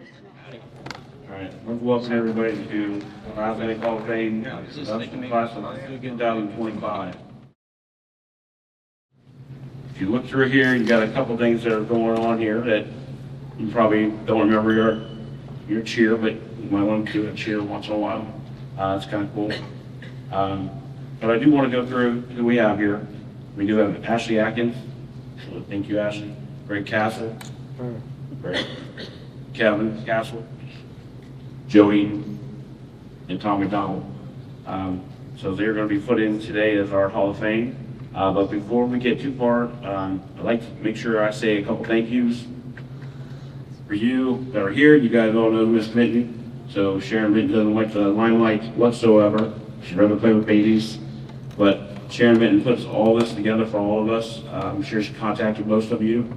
All right, let's welcome everybody to the Athletic Hall of Fame induction class of 2025. If you look through here, you got a couple things that are going on here that you probably don't remember your cheer, but you might want to do a cheer once in a while. It's kind of cool. But I do want to go through who we have here. We do have Ashley Atkins. So thank you, Ashley. Greg Castle. Greg. Kevin Castle. Joe Eaton. And Tom McDonald. So they're going to be put in today as our Hall of Fame. But before we get too far, I'd like to make sure I say a couple thank yous. For you that are here, you guys all know Miss Minton. So Sharon Minton doesn't like the limelight whatsoever. She'd rather play with babies. But Sharon Minton puts all this together for all of us. I'm sure she contacted most of you.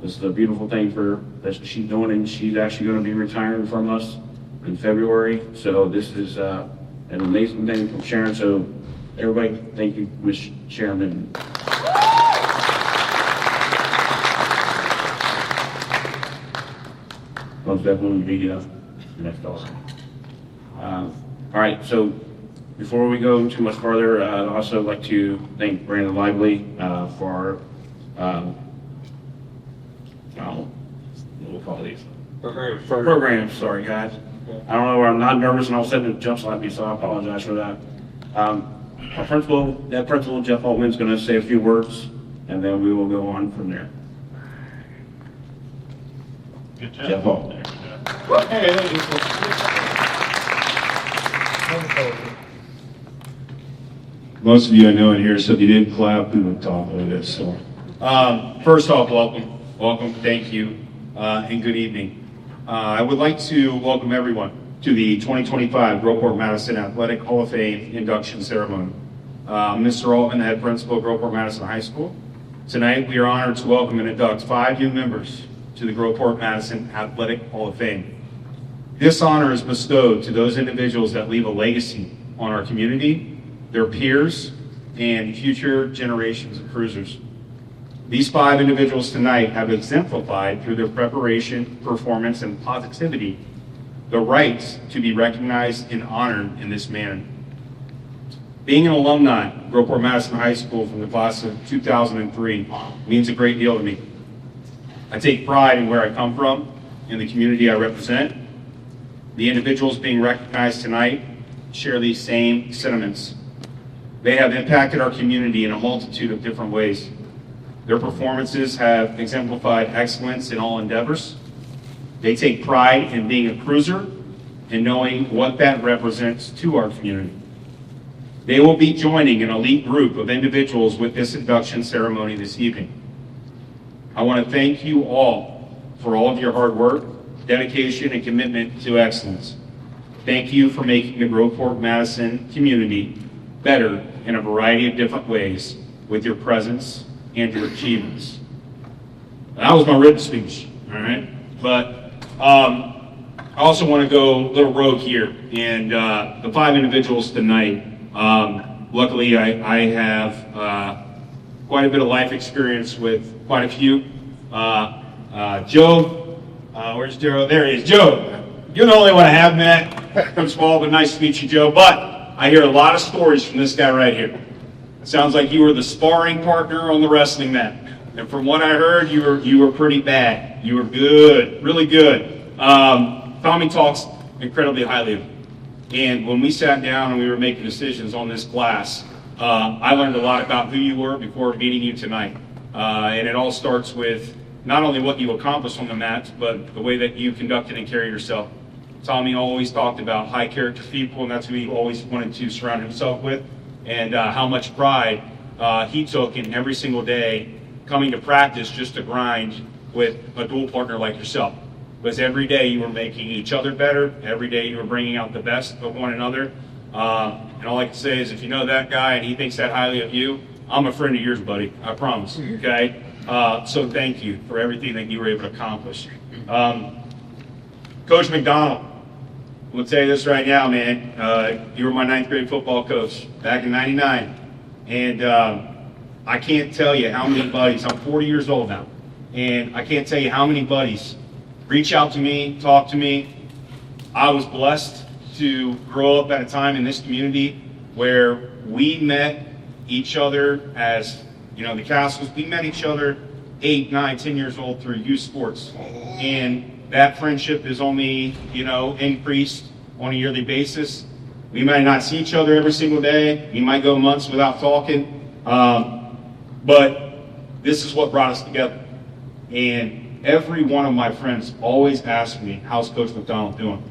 This is a beautiful thing that she's doing, and she's actually going to be retiring from us in February. So this is an amazing thing from Sharon. So everybody, thank you, Miss Sharon Minton. Most definitely be next also. All right, so before we go too much farther, I'd also like to thank Brandon Lively for our, what we'll call these? Programs, sorry guys. I don't know, I'm not nervous and all of a sudden it jumps on me, so I apologize for that. Our principal, Jeff Altman, is going to say a few words, and then we will go on from there. Good job. Jeff Altman. Most of you I know in here, so if you didn't clap, we would talk about this. So, first off, welcome, thank you, and good evening. I would like to welcome everyone to the 2025 Groveport Madison Athletic Hall of Fame induction ceremony. Mr. Altman, the head principal of Groveport Madison High School. Tonight, we are honored to welcome and induct 5 new members to the Groveport Madison Athletic Hall of Fame. This honor is bestowed to those individuals that leave a legacy on our community, their peers, and future generations of Cruisers. These 5 individuals tonight have exemplified through their preparation, performance, and positivity the right to be recognized and honored in this manner. Being an alumni of Groveport Madison High School from the class of 2003 means a great deal to me. I take pride in where I come from and the community I represent. The individuals being recognized tonight share these same sentiments. They have impacted our community in a multitude of different ways. Their performances have exemplified excellence in all endeavors. They take pride in being a Cruiser and knowing what that represents to our community. They will be joining an elite group of individuals with this induction ceremony this evening. I want to thank you all for all of your hard work, dedication, and commitment to excellence. Thank you for making the Groveport Madison community better in a variety of different ways with your presence and your achievements. That was my written speech, all right? But I also want to go a little rogue here. And the 5 individuals tonight, luckily I have quite a bit of life experience with quite a few. Joe, where's Joe? There he is. Joe, you're the only one I have met. Coach Paul, but nice to meet you, Joe. But I hear a lot of stories from this guy right here. It sounds like you were the sparring partner on the wrestling mat. And from what I heard, you were pretty bad. You were good, really good. Tommy talks incredibly highly of you. And when we sat down and we were making decisions on this class, I learned a lot about who you were before meeting you tonight. And it all starts with not only what you accomplished on the mat, but the way that you conducted and carried yourself. Tommy always talked about high character people, and that's who he always wanted to surround himself with, and how much pride he took in every single day coming to practice just to grind with a dual partner like yourself. Because every day you were making each other better, every day you were bringing out the best of one another. And all I can say is if you know that guy and he thinks that highly of you, I'm a friend of yours, buddy, I promise, okay? So thank you for everything that you were able to accomplish. Coach McDonald, I'm gonna tell you this right now, man. You were my 9th grade football coach back in '99. And I can't tell you how many buddies, I'm 40 years old now, and I can't tell you how many buddies reach out to me, talk to me. I was blessed to grow up at a time in this community where we met each other as, the Castles, we met each other 8, 9, 10 years old through youth sports. And that friendship is only, increased on a yearly basis. We might not see each other every single day. We might go months without talking. But this is what brought us together. And every one of my friends always asks me, how's Coach McDonald doing?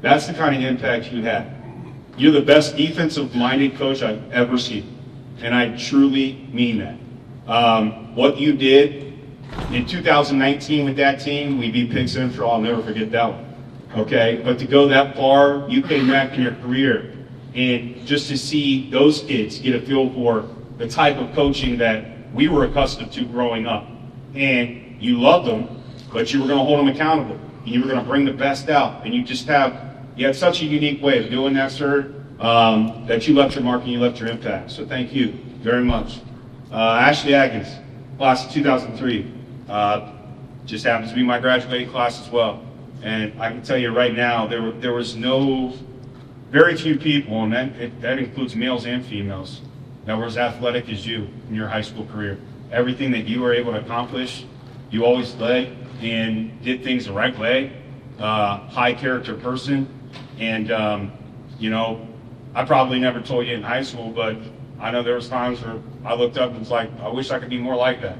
That's the kind of impact you had. You're the best defensive-minded coach I've ever seen. And I truly mean that. What you did in 2019 with that team, we beat Pitt Central. I'll never forget that one. Okay, but to go that far, you came back in your career, and just to see those kids get a feel for the type of coaching that we were accustomed to growing up. And you loved them, but you were going to hold them accountable. And you were going to bring the best out. And you had such a unique way of doing that, sir, that you left your mark and you left your impact. So thank you very much. Ashley Atkins, class of 2003, just happens to be my graduating class as well. And I can tell you right now, there was very few people, and that includes males and females, that were as athletic as you in your high school career. Everything that you were able to accomplish, you always led and did things the right way. High character person, and I probably never told you in high school, but I know there was times where I looked up and was like, I wish I could be more like that.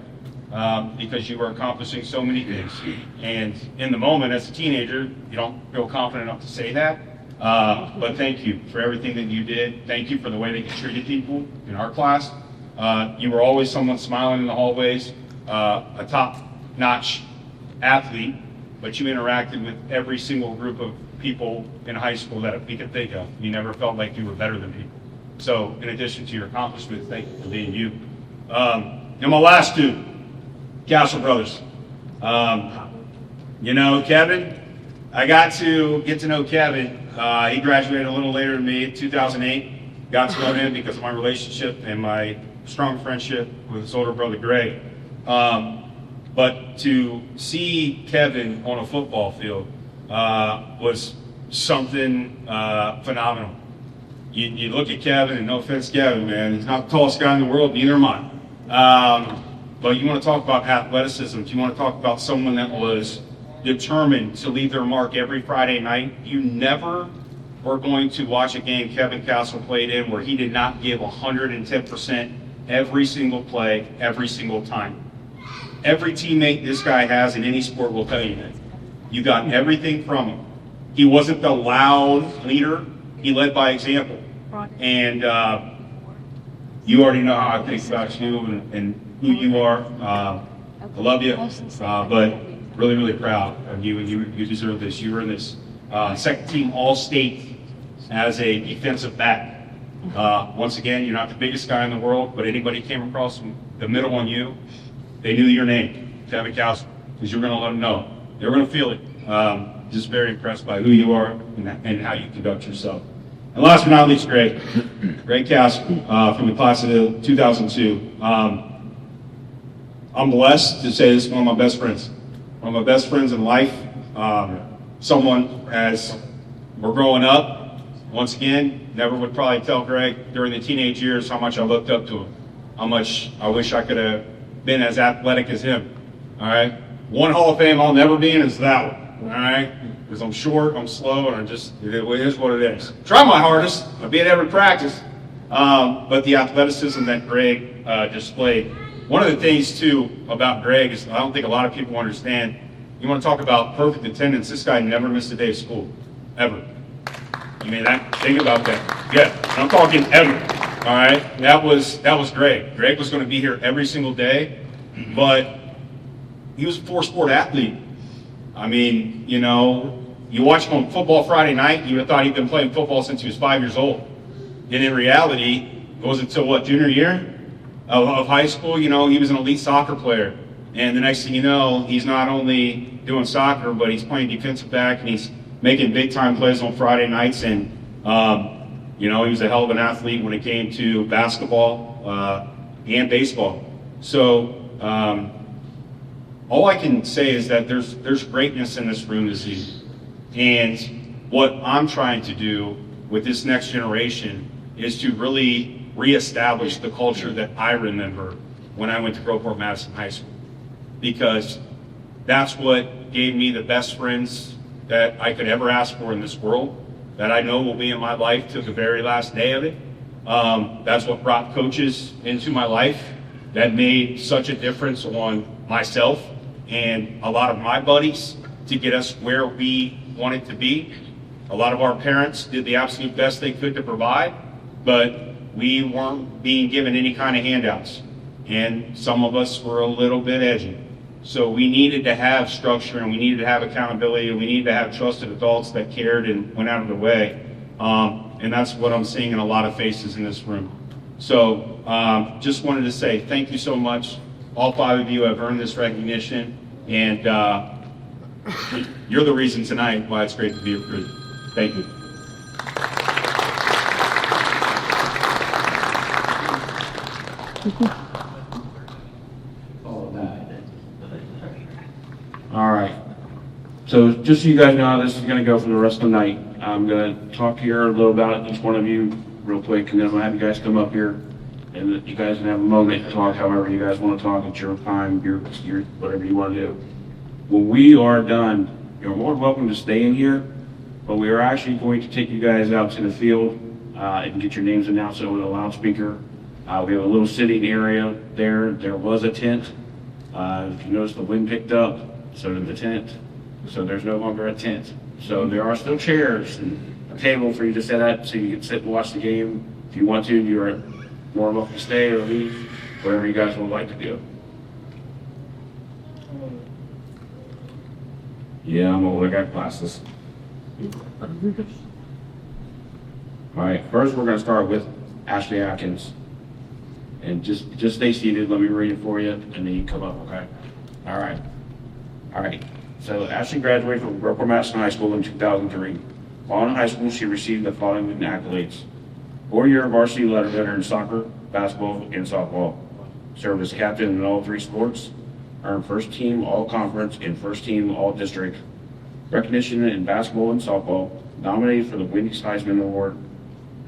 Because you were accomplishing so many things. And in the moment, as a teenager, you don't feel confident enough to say that. But thank you for everything that you did. Thank you for the way that you treated people in our class. You were always someone smiling in the hallways, a top-notch athlete, but you interacted with every single group of people in high school that we could think of. You never felt like you were better than people. So in addition to your accomplishments, thank you for being you. And my last two, Castle brothers. Kevin, I got to get to know Kevin. He graduated a little later than me in 2008. Got to know him because of my relationship and my strong friendship with his older brother, Greg. But to see Kevin on a football field was something phenomenal. You look at Kevin, and no offense, Kevin, man, he's not the tallest guy in the world, neither am I. But you want to talk about athleticism. You want to talk about someone that was determined to leave their mark every Friday night. You never were going to watch a game Kevin Castle played in where he did not give 110% every single play, every single time. Every teammate this guy has in any sport will tell you that. You got everything from him. He wasn't the loud leader. He led by example. And you already know how I think about you and who you are. I love you, but really, really proud of you, and you deserve this. You were in this second team All-State as a defensive back. Once again, you're not the biggest guy in the world, but anybody came across the middle on you, they knew your name, Kevin Castle, because you were going to let them know. They were going to feel it. Just very impressed by who you are and how you conduct yourself. And last but not least, Greg Castle from the class of 2002. I'm blessed to say this is one of my best friends. One of my best friends in life. Someone, as we're growing up, once again, never would probably tell Greg during the teenage years how much I looked up to him. How much I wish I could have been as athletic as him. All right? One Hall of Fame I'll never be in is that one. All right? Because I'm short, I'm slow, and it is what it is. Try my hardest. I'll be at every practice. But the athleticism that Greg displayed. One of the things, too, about Greg is I don't think a lot of people understand. You want to talk about perfect attendance. This guy never missed a day of school. Ever. You mean that? Think about that. Yeah. And I'm talking ever. All right? That was Greg. Greg was going to be here every single day, but he was a four-sport athlete. I mean, you watch him on Football Friday night, you would have thought he'd been playing football since he was 5 years old. And in reality, it was until, junior year of high school, he was an elite soccer player. And the next thing you know, he's not only doing soccer, but he's playing defensive back, and he's making big-time plays on Friday nights. And, he was a hell of an athlete when it came to basketball and baseball. So all I can say is that there's greatness in this room this evening. And what I'm trying to do with this next generation is to really reestablish the culture that I remember when I went to Groveport Madison High School. Because that's what gave me the best friends that I could ever ask for in this world, that I know will be in my life till the very last day of it. That's what brought coaches into my life that made such a difference on myself and a lot of my buddies to get us where we wanted to be. A lot of our parents did the absolute best they could to provide, but we weren't being given any kind of handouts. And some of us were a little bit edgy. So we needed to have structure, and we needed to have accountability, and we needed to have trusted adults that cared and went out of the way. And that's what I'm seeing in a lot of faces in this room. So just wanted to say thank you so much. All 5 of you have earned this recognition, and you're the reason tonight why it's great to be a Cruiser. Thank you. All right. So just so you guys know how this is going to go for the rest of the night, I'm going to talk here a little about each one of you real quick, and then I'm going to have you guys come up here, and you guys can have a moment to talk however you guys want to talk. It's your time, your whatever you want to do. When we are done, you're more than welcome to stay in here, but we are actually going to take you guys out to the field and get your names announced over the loudspeaker. We have a little sitting area there. There was a tent. If you notice, the wind picked up, so did the tent. So there's no longer a tent. So there are still chairs and a table for you to sit at so you can sit and watch the game. If you want to, you're more welcome to stay or leave, whatever you guys would like to do. Yeah, I'm old, I got glasses. All right, first we're gonna start with Ashley Atkins. And just stay seated, let me read it for you, and then you come up, okay? All right. So Ashley graduated from Groveport Madison High School in 2003. While in high school, she received the following accolades: 4-year varsity letterheader in soccer, basketball, and softball. Served as captain in all 3 sports. Earned first team all-conference and first team all-district. Recognition in basketball and softball. Nominated for the Wendy's Heisman Award.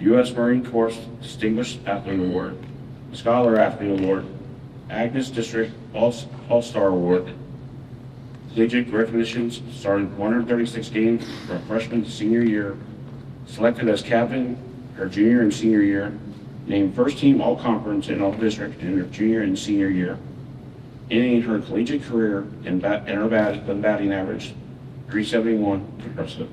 U.S. Marine Corps Distinguished Athlete Award. Scholar Athlete Award. Agnes District All-Star Award. Collegiate recognitions, started 136 games from freshman to senior year, selected as captain her junior and senior year, named first team all-conference and all-district in her junior and senior year, ending her collegiate career in her batting average, 371, impressive.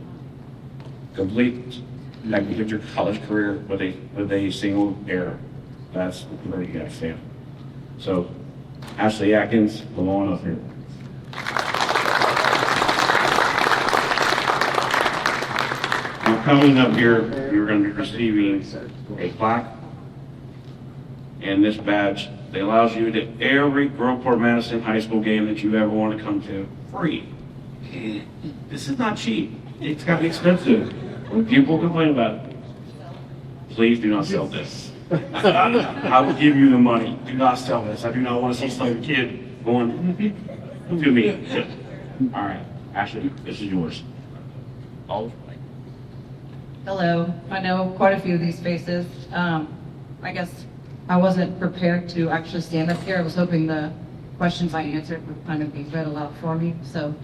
Complete your college career with a single error. That's where you guys stand. So, Ashley Atkins, come on up here. Now, coming up here, you're going to be receiving a plaque and this badge that allows you to every Groveport Madison High School game that you ever want to come to, free. This is not cheap. It's got to be expensive. When people complain about it, please do not sell this. I will give you the money. Do not sell this. I do not want to see some kid going to me. All right, Ashley, this is yours. All. Hello. I know quite a few of these faces. I guess I wasn't prepared to actually stand up here. I was hoping the questions I answered would kind of be read aloud for me. So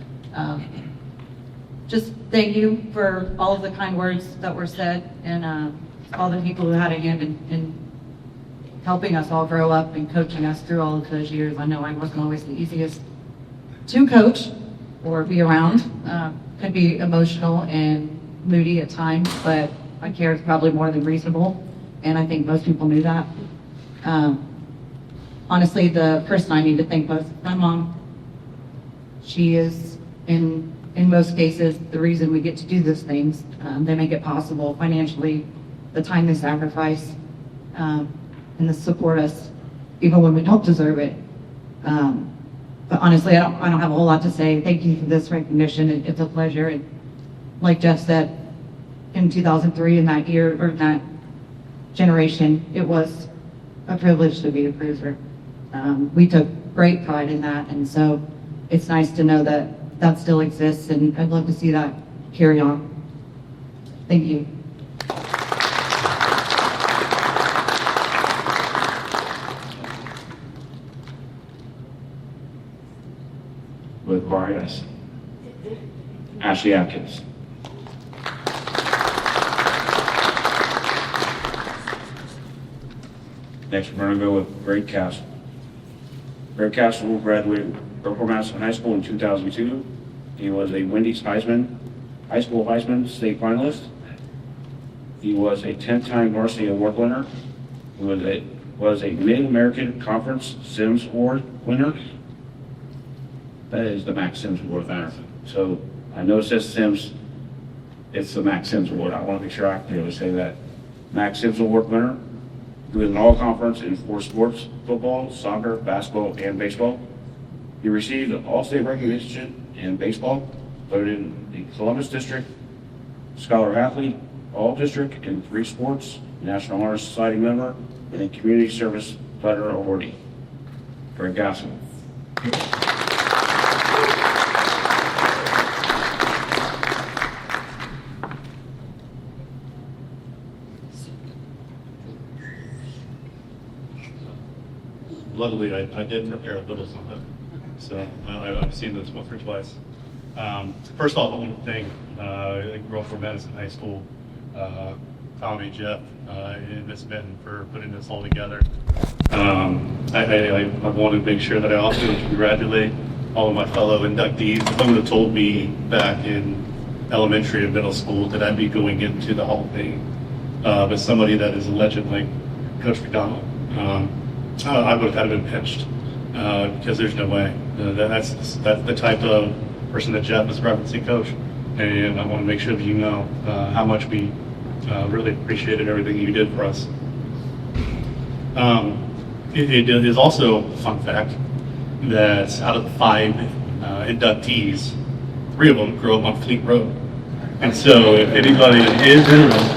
just thank you for all of the kind words that were said, and all the people who had a hand in helping us all grow up and coaching us through all of those years. I know I wasn't always the easiest to coach or be around. Could be emotional and moody at times, but my care is probably more than reasonable, and I think most people knew that. Honestly, the person I need to thank most is my mom. She is, in most cases, the reason we get to do those things. They make it possible financially, the time they sacrifice, and they support us even when we don't deserve it. But honestly, I don't have a whole lot to say. Thank you for this recognition. It's a pleasure. And like Jeff said, in 2003, in that year, or that generation, it was a privilege to be a Cruiser. We took great pride in that, and so it's nice to know that that still exists, and I'd love to see that carry on. Thank you. With Barrios. Ashley Atkins. Next, we're going to go with Greg Castle. Greg Castle graduated Groveport, Madison High School in 2002. He was a Wendy's Heisman, High School Heisman State finalist. He was a 10-time varsity award winner. He was a Mid-American Conference Sims Award winner. That is the Max Sims Award winner. So I know it says Sims, it's the Max Sims Award. I want to make sure I clearly say that. Max Sims Award winner. He was an all-conference in 4 sports: football, soccer, basketball, and baseball. He received all-state recognition in baseball, voted in the Columbus District Scholar Athlete, All-District in 3 sports, National Honor Society member, and a Community Service Letter awardee. Greg Castle. Luckily, I did prepare a little something, so I've seen this once or twice. First off, I want to thank Groveport Madison High School, Tommy, Jeff, and Miss Benton for putting this all together. I want to make sure that I also congratulate all of my fellow inductees. If someone had told me back in elementary and middle school that I'd be going into the Hall of Fame with somebody that is a legend like Coach McDonald, I would have kind of been pinched because there's no way. That's the type of person that Jeff is referencing, Coach. And I want to make sure that you know how much we really appreciated everything you did for us. It is also a fun fact that out of the 5 inductees, 3 of them grew up on Fleet Road. And so if anybody is interested,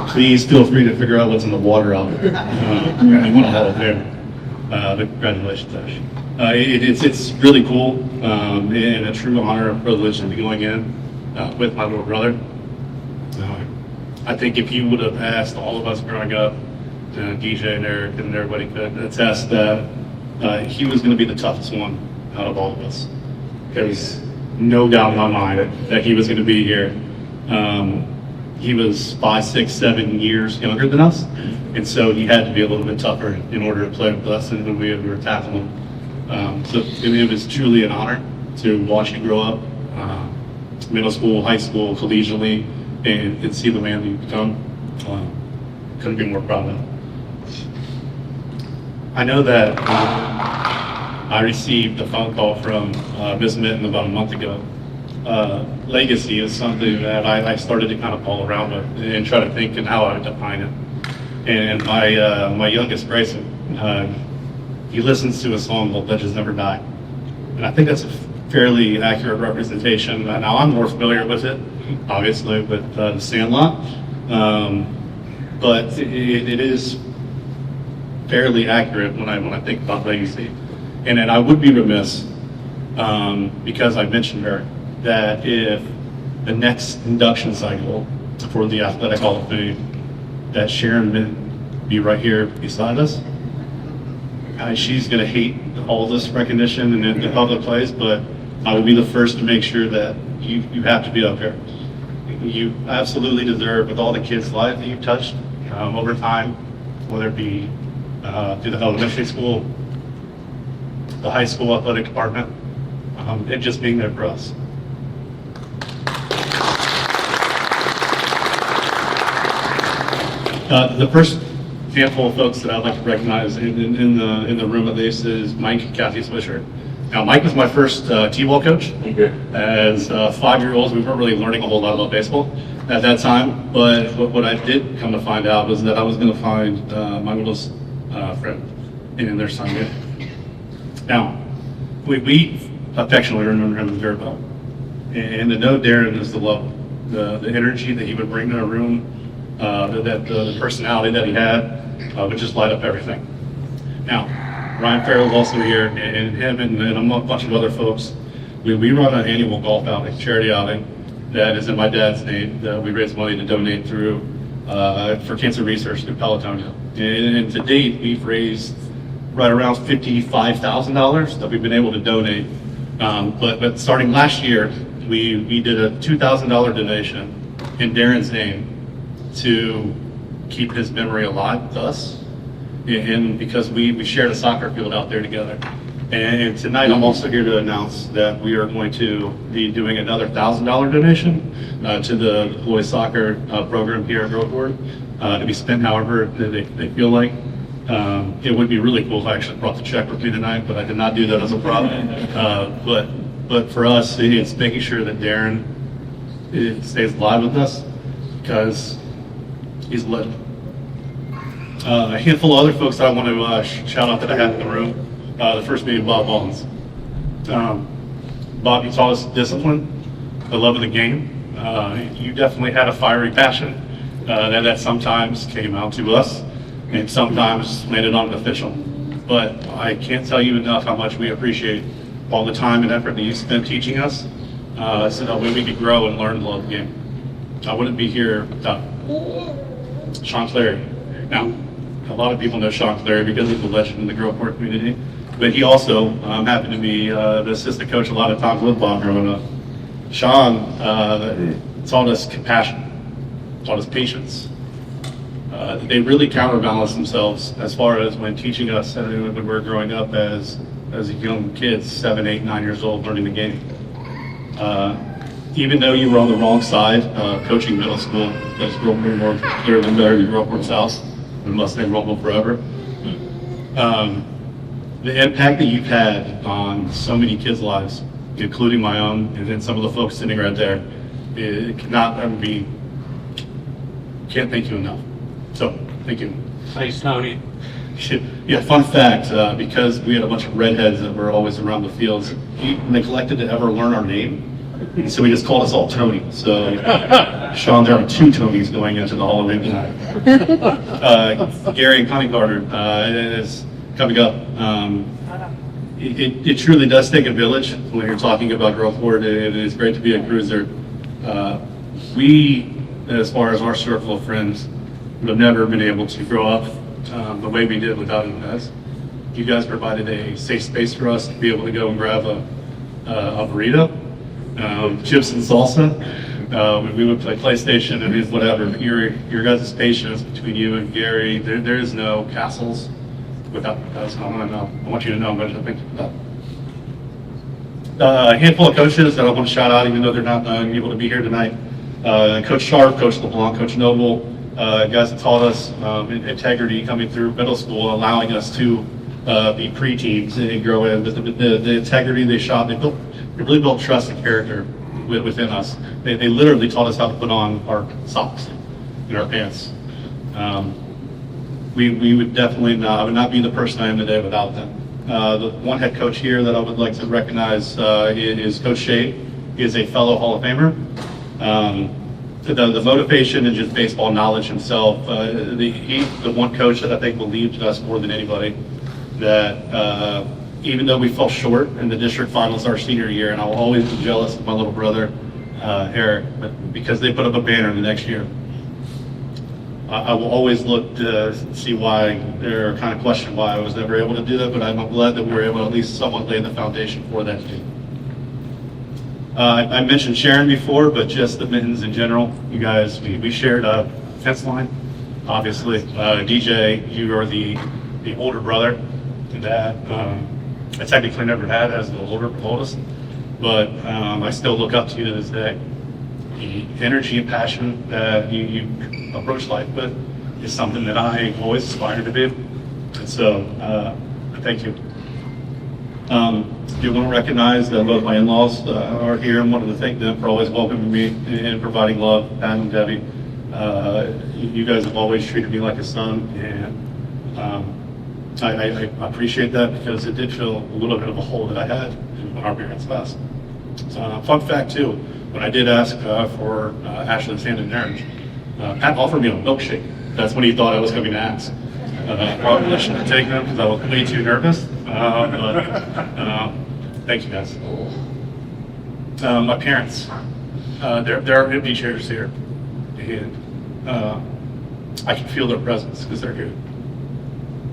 please feel free to figure out what's in the water out there. I want to haul it there. But congratulations, Ash. It's really cool and a true honor and privilege to be going in with my little brother. I think if you would have asked all of us growing up, DJ and Eric and everybody could attest that he was going to be the toughest one out of all of us. There's no doubt in my mind that he was going to be here. He was 5, 6, 7 years younger than us, and so he had to be a little bit tougher in order to play with us and when we were tackling him. So it was truly an honor to watch you grow up, middle school, high school, collegiately, and see the man that you've become. Couldn't be more proud of him. I know that I received a phone call from Miss Mitten about a month ago. Legacy is something that I started to kind of ball around with and try to think and how I would define it. And my youngest, Grayson, he listens to a song called Legends Never Die. And I think that's a fairly accurate representation. Now, I'm more familiar with it, obviously, with The Sandlot. But it is fairly accurate when I think about Legacy. And then I would be remiss, because I mentioned her, that if the next induction cycle for the Athletic Hall of Fame, that Sharon would be right here beside us. She's going to hate all this recognition and the public place, but I will be the first to make sure that you have to be up here. You absolutely deserve, with all the kids' lives that you've touched over time, whether it be through the elementary school, the high school athletic department, and just being there for us. The first handful of folks that I'd like to recognize in the room at least is Mike and Kathy Swisher. Now, Mike was my first T-ball coach. As 5-year-olds, we weren't really learning a whole lot about baseball at that time, but what I did come to find out was that I was going to find my littlest friend in their son. Now, we affectionately remember him very well. And to know Darren is the love, the energy that he would bring to a room, the personality that he had would just light up everything. Now, Ryan Farrell's also here, and him and a bunch of other folks. We run an annual golf outing, charity outing, that is in my dad's name, that we raise money to donate through for cancer research through Pelotonia. And to date, we've raised right around $55,000 that we've been able to donate. But starting last year, we did a $2,000 donation in Darren's name to keep his memory alive with us, and because we shared a soccer field out there together. And tonight I'm also here to announce that we are going to be doing another $1,000 donation to the boys soccer program here at Groveport, to be spent however they feel like. It would be really cool if I actually brought the check with me tonight, but I did not do that as a problem. But for us, it's making sure that Darren stays alive with us, because he's a legend. A handful of other folks that I want to shout out that I had in the room. The first being Bob Mullins. Bob, you taught us discipline, the love of the game. You definitely had a fiery passion that sometimes came out to us and sometimes landed on an official. But I can't tell you enough how much we appreciate all the time and effort that you spent teaching us, so that way we could grow and learn to love the game. I wouldn't be here without Sean Clary. Now, a lot of people know Sean Clary because he's a legend in the Groveport community, but he also happened to be the assistant coach a lot of times with Bob growing up. Sean taught us compassion, taught us patience. They really counterbalance themselves as far as when teaching us when we were growing up as young kids, 7, 8, 9 years old, learning the game. Even though you were on the wrong side, coaching middle school, that's Groveport more clear than better than Groveport's house. We must stay Rumble forever. The impact that you've had on so many kids' lives, including my own, and then some of the folks sitting right there, it cannot ever be, can't thank you enough. So, thank you. Thanks, Tony. Yeah, fun fact, because we had a bunch of redheads that were always around the fields, he neglected to ever learn our name. So he just called us all Tony. So, Sean, there are 2 Tonys going into the Hall of Fame tonight. Gary and Connie Carter is coming up. It truly does take a village when you're talking about Groveport. It is great to be a Cruiser. We, as far as our circle of friends, would have never been able to grow up the way we did without you guys. You guys provided a safe space for us to be able to go and grab a burrito, chips and salsa. We would play PlayStation and whatever. Your guys' patience between you and Gary, there is no castles without us. I want you to know I'm going to thank you for that. A handful of coaches that I want to shout out, even though they're not able to be here tonight. Coach Sharp, Coach LeBlanc, Coach Noble, guys that taught us integrity coming through middle school, allowing us to be pre-teams and grow in. But the integrity they shot, they really built trust and character within us. They literally taught us how to put on our socks and our pants. We would definitely not, I would not be the person I am today without them. The one head coach here that I would like to recognize is Coach Shea. He is a fellow Hall of Famer. The motivation and just baseball knowledge himself, he's the one coach that I think believed in us more than anybody. That even though we fell short in the district finals our senior year, and I will always be jealous of my little brother, Eric, but because they put up a banner the next year, I will always look to see why, or kind of question why I was never able to do that, but I'm glad that we were able to at least somewhat lay the foundation for that too. I mentioned Sharon before, but just the mittens in general. You guys, we shared a fence line, obviously. DJ, you are the older brother that I technically never had as the oldest, but I still look up to you to this day. The energy and passion that you approach life with is something that I always aspire to be. And so, thank you. I do want to recognize that both my in-laws are here, and wanted to thank them for always welcoming me and providing love. Pat and Debbie, you guys have always treated me like a son, and I appreciate that, because it did fill a little bit of a hole that I had when our parents passed. Fun fact too, when I did ask for Ashley's hand in marriage, Pat offered me a milkshake. That's when he thought I was coming to ask. Probably shouldn't have taken them because I was way too nervous. Thank you guys. My parents, there are empty chairs here, and I can feel their presence because they're here.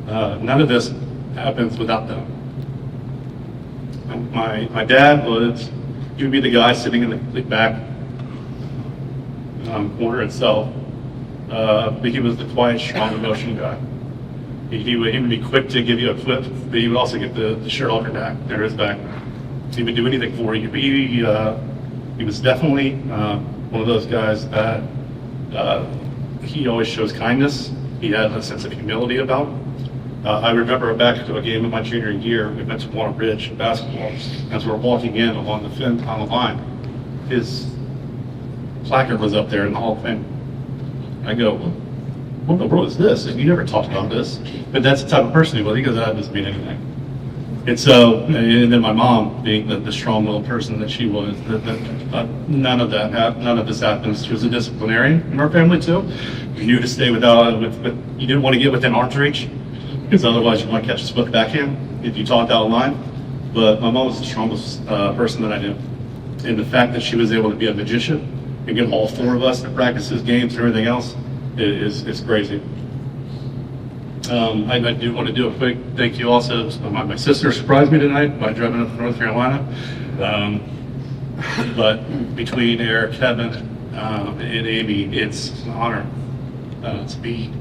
None of this happens without them. My dad he would be the guy sitting in the back corner itself, but he was the quiet, strong, emotional guy. He would be quick to give you a flip, but he would also get the shirt off your back, or his back. He would do anything for you. He was definitely one of those guys that he always shows kindness. He had a sense of humility about him. I remember back to a game in my junior year, we went to Walnut Ridge basketball. As we were walking in along the line, his placard was up there in the Hall of Fame. I go, what in the world is this? And you never talked about this. But that's the type of person he was. He goes, that doesn't mean anything. And so, and then my mom, being the strong-willed person that she was, none of this happens. She was a disciplinarian in our family too. You knew to stay you didn't want to get within arm's reach, because otherwise you might catch a swift backhand if you talked out of line. But my mom was the strongest person that I knew. And the fact that she was able to be a magician and get all four of us to practice his games and everything else is crazy. I do want to do a quick thank you also. My sister surprised me tonight by driving up to North Carolina. But between Eric, Kevin, and Amy, it's an honor to be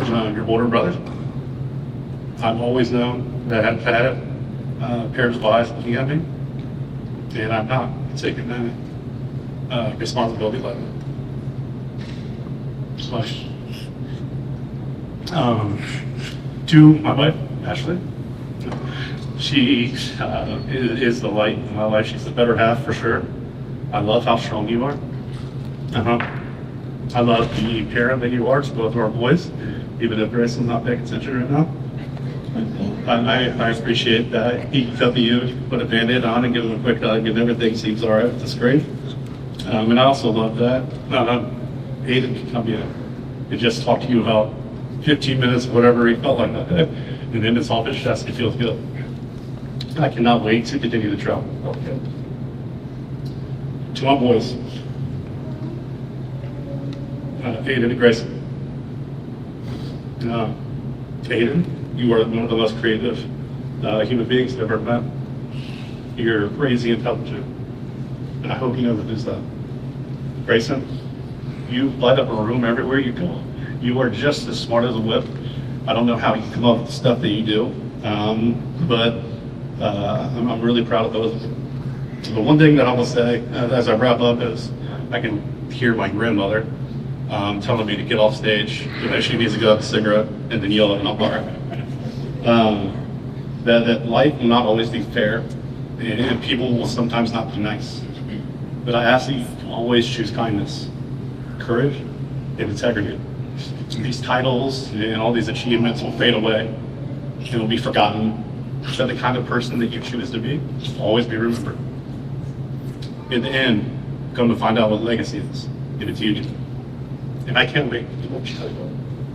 your older brother. I've always known that I've had pairs of eyes looking at me, and I'm not taking that responsibility lightly. To my wife, Ashley, she is the light in my life. She's the better half for sure. I love how strong you are. I love the parent that you are to both of our boys, even if Grayson's not paying attention right now. I appreciate that. He come to you, put a Band-Aid on and give him a quick hug and everything seems all right with the screen. And I also love that Aiden can come in and just talk to you about 15 minutes, whatever he felt like that day. And then it's off his chest, it feels good. I cannot wait to continue the travel. Okay. To my boys, Aiden and Grayson. Aiden, you are one of the most creative human beings I've ever met. You're crazy intelligent, and I hope you never lose that. Grayson, you light up a room everywhere you go. You are just as smart as a whip. I don't know how you come up with the stuff that you do, but I'm really proud of those. So the one thing that I will say as I wrap up is I can hear my grandmother telling me to get off stage. She needs to go have a cigarette and then yell at an umpire. That life will not always be fair, and people will sometimes not be nice. But I ask that you always choose kindness, courage, and integrity. These titles and all these achievements will fade away and will be forgotten. So the kind of person that you choose to be will always be remembered. In the end, come to find out what legacy is, and it's you. And I can't wait.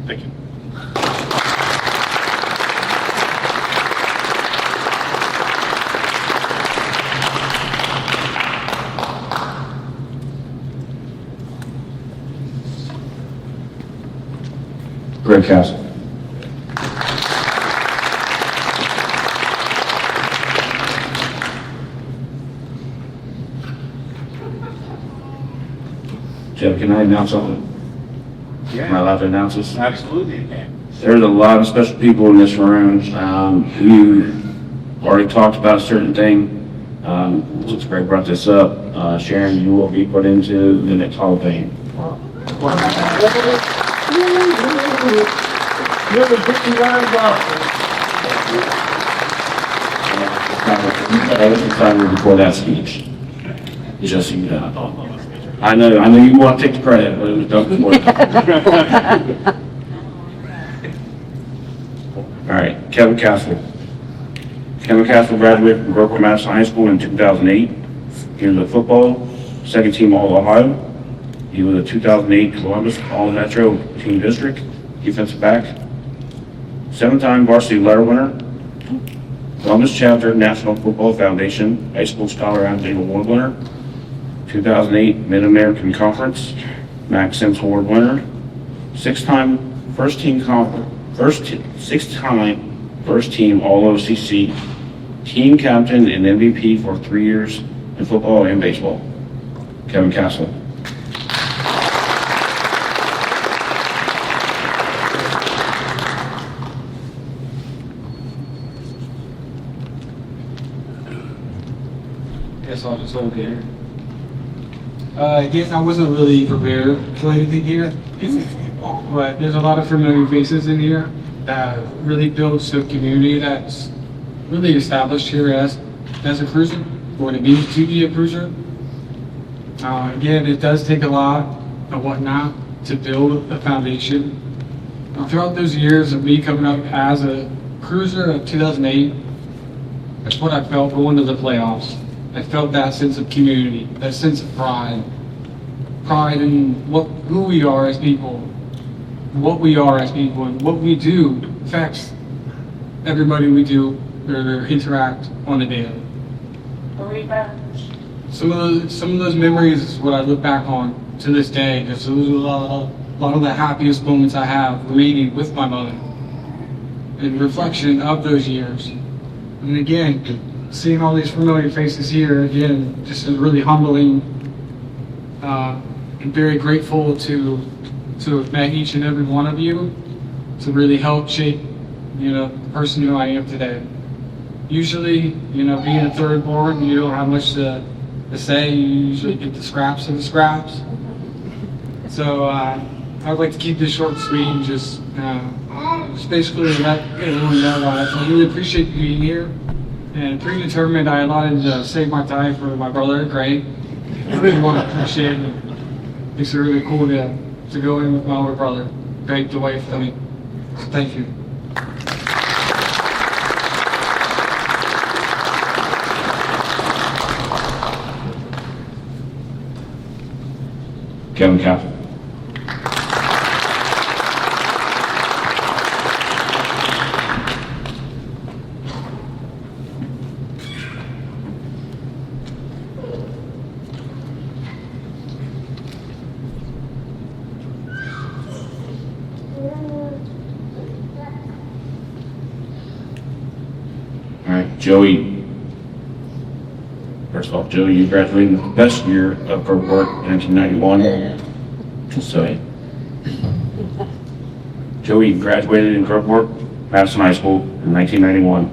Thank you. Greg Castle. Jeff, can I announce something? Yeah. Am I allowed to announce this? Absolutely. There's a lot of special people in this room who already talked about a certain thing. Since Greg brought this up, Sharon, you will be put into the next Hall of Fame. I was excited before that speech. Just so you know. I know you want to take the credit, but it was done before that. All right, Kevin Castle. Kevin Castle graduated from Groveport, Madison High School in 2008. He was a football, second team All-Ohio. He was a 2008 Columbus All-Metro Team District. defensive back. 7-time varsity letter winner. Columbus Chapter National Football Foundation High School Scholar Athlete Award winner. 2008 Mid-American Conference Max Sims Award winner. 6-time first-team All-OCC team captain and MVP for 3 years in football and baseball. Kevin Castle. Guess I'll just hold here. Again, I wasn't really prepared for anything here, but there's a lot of familiar faces in here that really builds the community that's really established here as a Cruiser, or to be a Cruiser. Again, it does take a lot of whatnot to build a foundation. Throughout those years of me coming up as a Cruiser in 2008, that's what I felt going to the playoffs. I felt that sense of community, that sense of pride in who we are as people, what we are as people, and what we do affects everybody we do or interact on a daily. Some of those memories is what I look back on to this day, because those are a lot of the happiest moments I have remaining with my mother, in reflection of those years. And again, seeing all these familiar faces here, again, just is really humbling. I'm very grateful to have met each and every one of you to really help shape, the person who I am today. Usually, being a third born, you don't have much to say. You usually get the scraps of the scraps. So I'd like to keep this short and sweet and just basically let everyone know that I really appreciate being here. And predetermined, I allotted to save my time for my brother, Greg. I really want to appreciate it. It's really cool to go in with my older brother, Greg, the way for me. So thank you. Kevin Castle. All right, Joey. First of all, Joey, you graduated in the best year of Groveport in 1991. So, Joey graduated in Groveport, Madison High School in 1991.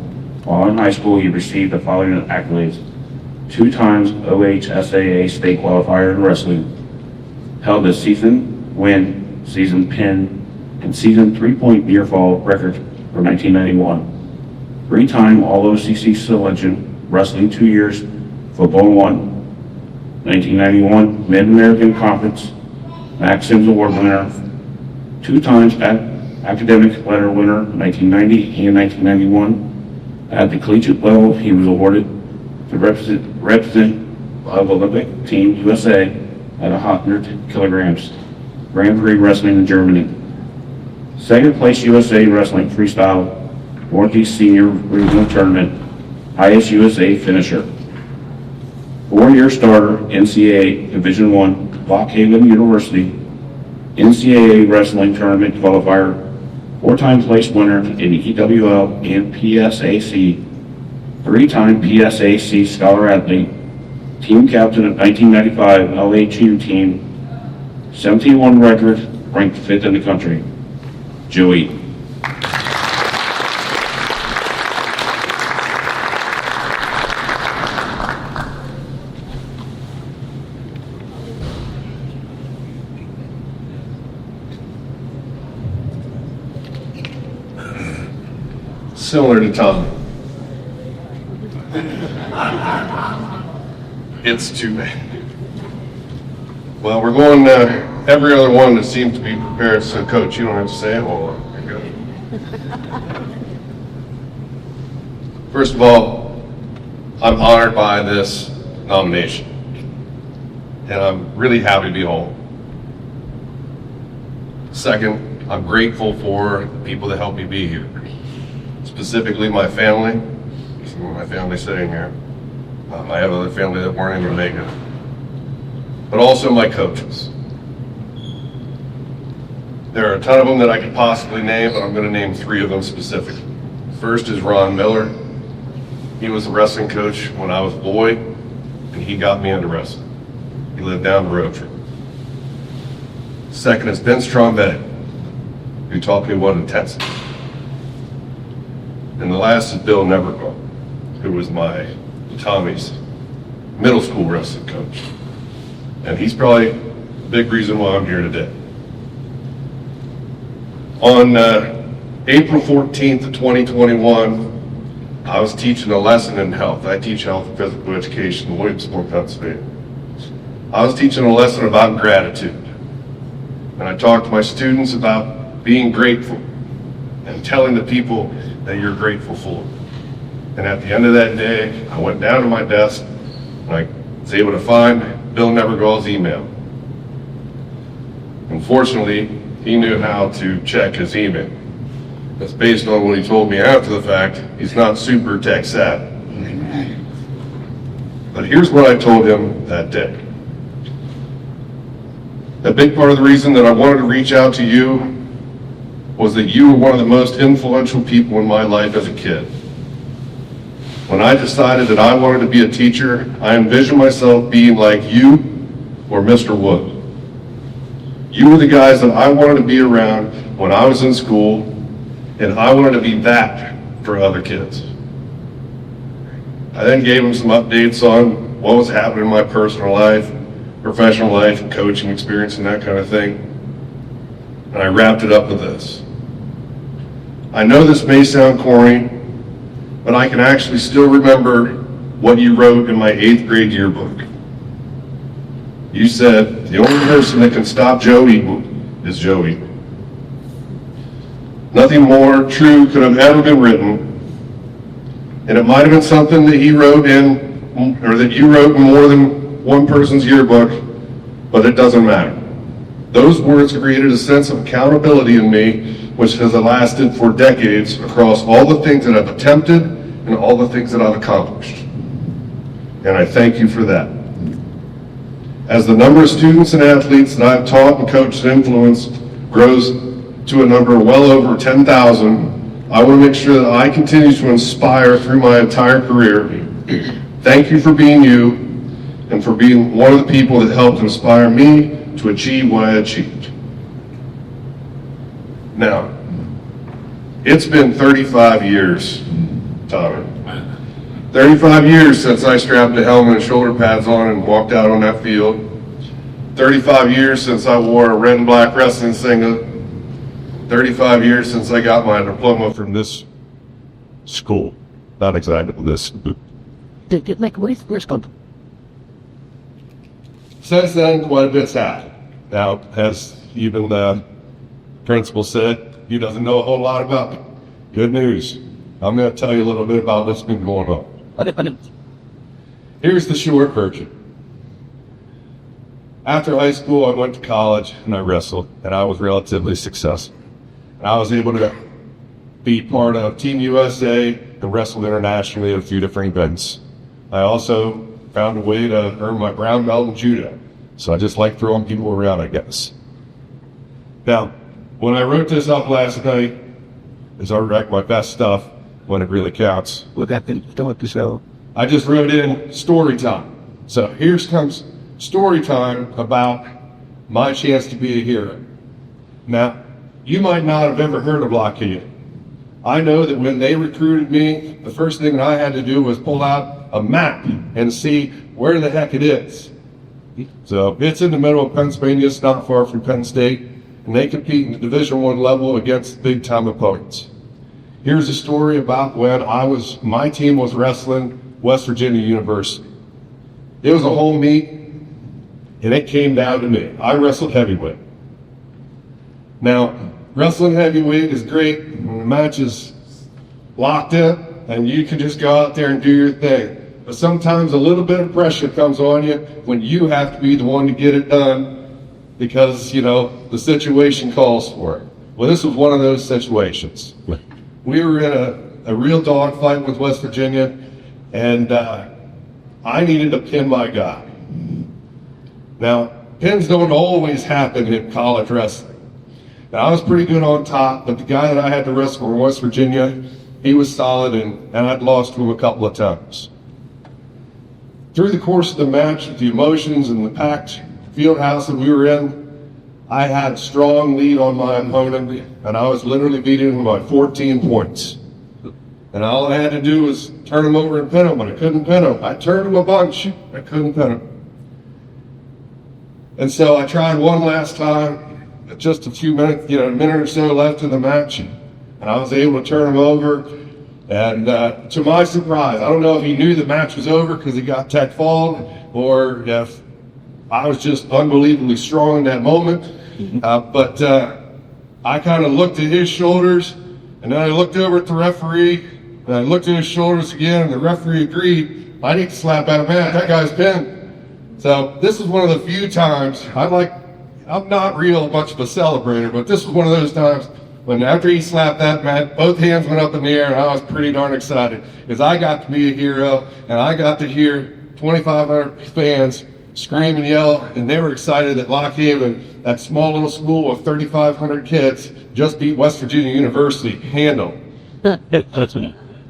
While in high school, he received the following accolades: 2 times OHSAA state qualifier in wrestling, held the season win, season pin, and season 3-point near fall record for 1991. 3-time All-OCC selection, wrestling 2 years, football 1. 1991 Mid-American Conference Max Sims Award winner, 2 times academic letter winner, 1990 and 1991. At the collegiate level, he was awarded to represent of Olympic Team USA at 100 kilograms, Grand Prix Wrestling in Germany. 2nd place USA Wrestling Freestyle Northeast Senior Regional Tournament, highest USA finisher. 4-year starter, NCAA Division I, Lockhaven University, NCAA Wrestling Tournament qualifier, 4-time place winner in EWL and PSAC, 3-time PSAC Scholar Athlete, team captain of 1995 LHU team, 17-1 record, ranked 5th in the country. Joey. Similar to Tom. It's too bad. Well, we're going every other one that seems to be prepared, so Coach, you don't have to say a whole lot. You're good. First of all, I'm honored by this nomination, and I'm really happy to be home. Second, I'm grateful for the people that helped me be here. Specifically my family. Some of my family sitting here. I have other family that weren't able to make it. But also my coaches. There are a ton of them that I could possibly name, but I'm going to name 3 of them specifically. First is Ron Miller. He was a wrestling coach when I was a boy, and he got me into wrestling. He lived down the road from me. Second is Vince Trombetta, who taught me what intensity. And the last is Bill Nevergall, who was my Tommy's middle school wrestling coach. And he's probably a big reason why I'm here today. On April 14th of 2021, I was teaching a lesson in health. I teach health and physical education in Williamsport, Pennsylvania. I was teaching a lesson about gratitude. And I talked to my students about being grateful and telling the people that you're grateful for. And at the end of that day, I went down to my desk and I was able to find Bill Nevergall's email. Unfortunately, he knew how to check his email. That's based on what he told me after the fact. He's not super tech savvy. But here's what I told him that day. A big part of the reason that I wanted to reach out to you was that you were one of the most influential people in my life as a kid. When I decided that I wanted to be a teacher, I envisioned myself being like you or Mr. Wood. You were the guys that I wanted to be around when I was in school, and I wanted to be that for other kids. I then gave him some updates on what was happening in my personal life, professional life, and coaching experience and that kind of thing. And I wrapped it up with this. I know this may sound corny, but I can actually still remember what you wrote in my 8th grade yearbook. You said, the only person that can stop Joe Eaton is Joe Eaton. Nothing more true could have ever been written, and it might have been something that he wrote in, or that you wrote in more than one person's yearbook, but it doesn't matter. Those words created a sense of accountability in me, which has lasted for decades across all the things that I've attempted and all the things that I've accomplished. And I thank you for that. As the number of students and athletes that I've taught and coached and influenced grows to a number well over 10,000, I want to make sure that I continue to inspire through my entire career. Thank you for being you and for being one of the people that helped inspire me to achieve what I achieved. Now, it's been 35 years, Tommy. 35 years since I strapped a helmet and shoulder pads on and walked out on that field. 35 years since I wore a red and black wrestling singlet. 35 years since I got my diploma from this school. Not exactly this. Since then, quite a bit's happened. Now, as even the principal said, he doesn't know a whole lot about me. Good news. I'm going to tell you a little bit about what's been going on. Here's the short version. After high school, I went to college and I wrestled, and I was relatively successful. And I was able to be part of Team USA and wrestle internationally at a few different events. I also found a way to earn my brown belt in judo. So I just like throwing people around, I guess. Now, when I wrote this up last night, is I write my best stuff when it really counts. I just wrote in story time. So here comes story time about my chance to be a hero. Now, you might not have ever heard of Lockheed. I know that when they recruited me, the first thing I had to do was pull out a map and see where the heck it is. So it's in the middle of Pennsylvania, it's not far from Penn State, and they compete in the Division I level against big-time opponents. Here's a story about when my team was wrestling West Virginia University. It was a home meet, and it came down to me. I wrestled heavyweight. Now, wrestling heavyweight is great when the match is locked in, and you can just go out there and do your thing. But sometimes a little bit of pressure comes on you when you have to be the one to get it done because, the situation calls for it. Well, this was one of those situations. We were in a real dogfight with West Virginia, and I needed to pin my guy. Now, pins don't always happen in college wrestling. Now, I was pretty good on top, but the guy that I had to wrestle from West Virginia, he was solid, and I'd lost to him a couple of times. Through the course of the match, with the emotions and the packed field house that we were in, I had a strong lead on my opponent, and I was literally beating him by 14 points. And all I had to do was turn him over and pin him, but I couldn't pin him. I turned him a bunch, I couldn't pin him. And so I tried one last time, just a few minutes, a minute or so left in the match, and I was able to turn him over. And to my surprise, I don't know if he knew the match was over because he got tech faulted, or if I was just unbelievably strong in that moment. But I kind of looked at his shoulders, and then I looked over at the referee, and I looked at his shoulders again, and the referee agreed. I need to slap out a man. That guy's pinned. So this is one of the few times I'm not real much of a celebrator, but this was one of those times when after he slapped that man, both hands went up in the air, and I was pretty darn excited because I got to be a hero, and I got to hear 2,500 fans scream and yell, and they were excited that Lock Haven, that small little school of 3,500 kids, just beat West Virginia University handle.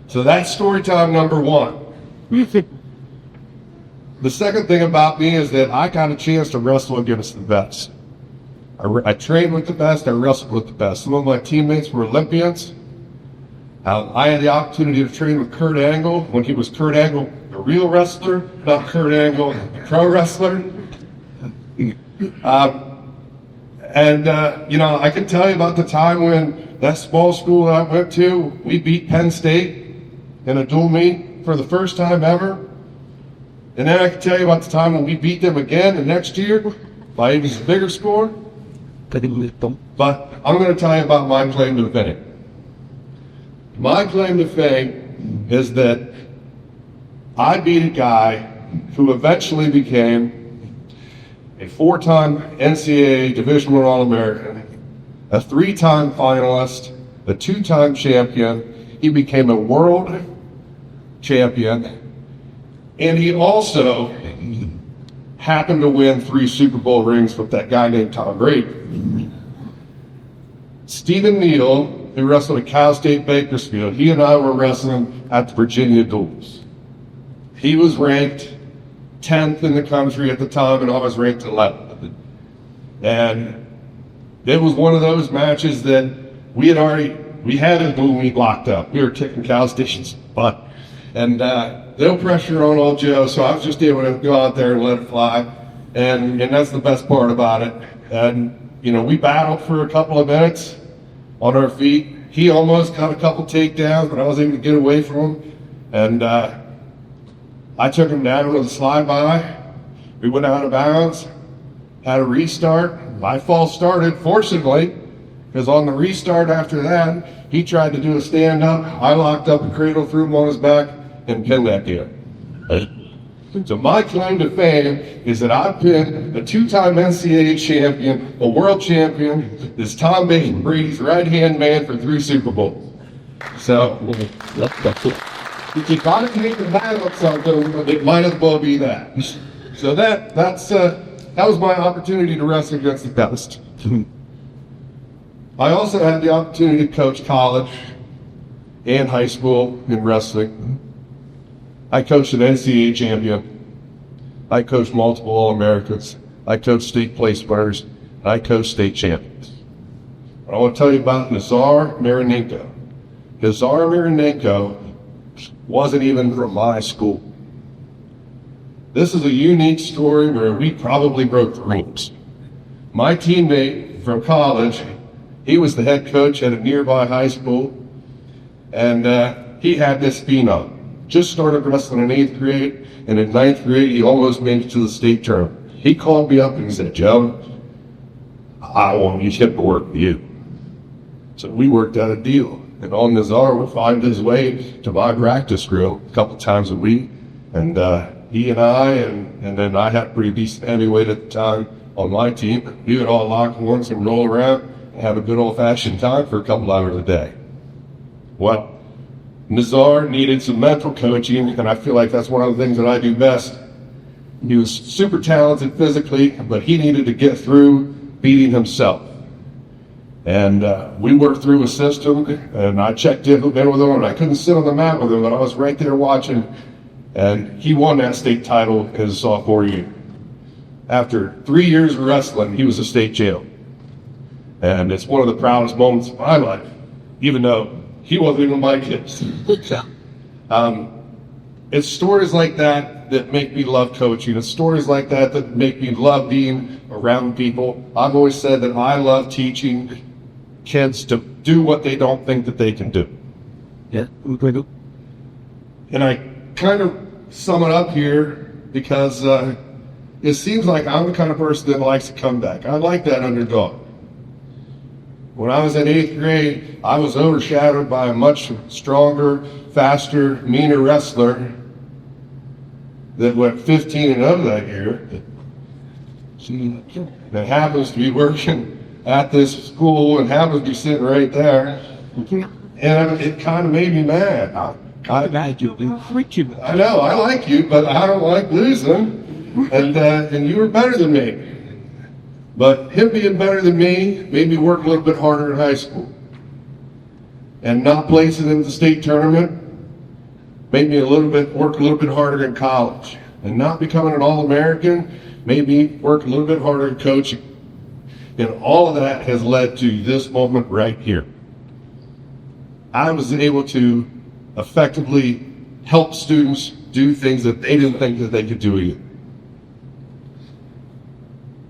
So that's story time number one. The second thing about me is that I got a chance to wrestle against the best. I trained with the best, I wrestled with the best. Some of my teammates were Olympians. I had the opportunity to train with Kurt Angle when he was Kurt Angle, the real wrestler, not Kurt Angle, the pro wrestler. I can tell you about the time when that small school that I went to, we beat Penn State in a dual meet for the first time ever. And then I can tell you about the time when we beat them again the next year by an even bigger score. But I'm going to tell you about my claim to fame. My claim to fame is that I beat a guy who eventually became a 4-time NCAA Division I All-American, a 3-time finalist, a 2-time champion. He became a world champion, and he also happened to win 3 Super Bowl rings with that guy named Tom Brady. Stephen Neal, who wrestled at Cal State Bakersfield, he and I were wrestling at the Virginia Duels. He was ranked 10th in the country at the time, and I was ranked 11th. And it was one of those matches that we had a dual meet locked up. We were kicking Cal State's butt. And no pressure on old Joe, so I was just able to go out there and let it fly. And that's the best part about it. And we battled for a couple of minutes on our feet. He almost got a couple takedowns, but I was able to get away from him. And I took him down with a slide by. We went out of bounds, had a restart. My false started, fortunately, because on the restart after that, he tried to do a stand-up. I locked up a cradle, threw him on his back, and pinned that kid. So my claim to fame is that I pinned a 2-time NCAA champion, a world champion, this Tom Brady's right-hand man for 3 Super Bowls. So, if you gotta make the battle of something, it might as well be that. So that was my opportunity to wrestle against the best. I also had the opportunity to coach college and high school in wrestling. I coached an NCAA champion. I coached multiple All-Americans. I coached state place winners. And I coached state champions. I want to tell you about Nazar Marinenko. Nazar Marinenko wasn't even from my school. This is a unique story where we probably broke the rules. My teammate from college, he was the head coach at a nearby high school, and he had this phenom. Just started wrestling in 8th grade, and in 9th grade, he almost made it to the state tournament. He called me up and he said, "Joe, I want you to work with you." So we worked out a deal. And on Nazar would find his way to my practice grill a couple times a week. And he and I, and then I had a pretty decent heavyweight at the time on my team. We would all lock horns and roll around. have a good old-fashioned time for a couple hours a day. What? Nazar needed some mental coaching, and I feel like that's one of the things that I do best. He was super talented physically, but he needed to get through beating himself. And we worked through a system, and I checked in with him, and I couldn't sit on the mat with him, but I was right there watching, and he won that state title his sophomore year. After 3 years of wrestling, he was a state champ. And it's one of the proudest moments of my life, even though he wasn't even my kid. It's stories like that that make me love coaching. It's stories like that that make me love being around people. I've always said that I love teaching kids to do what they don't think that they can do. Yeah. And I kind of sum it up here because it seems like I'm the kind of person that likes to come back. I like that underdog. When I was in 8th grade, I was overshadowed by a much stronger, faster, meaner wrestler that went 15-0 that year. That happens to be working at this school and happens to be sitting right there. And it kind of made me mad. I know, I like you, but I don't like losing. And you were better than me. But him being better than me made me work a little bit harder in high school. And not placing in the state tournament made me work a little bit harder in college. And not becoming an All-American made me work a little bit harder in coaching. And all of that has led to this moment right here. I was able to effectively help students do things that they didn't think that they could do either.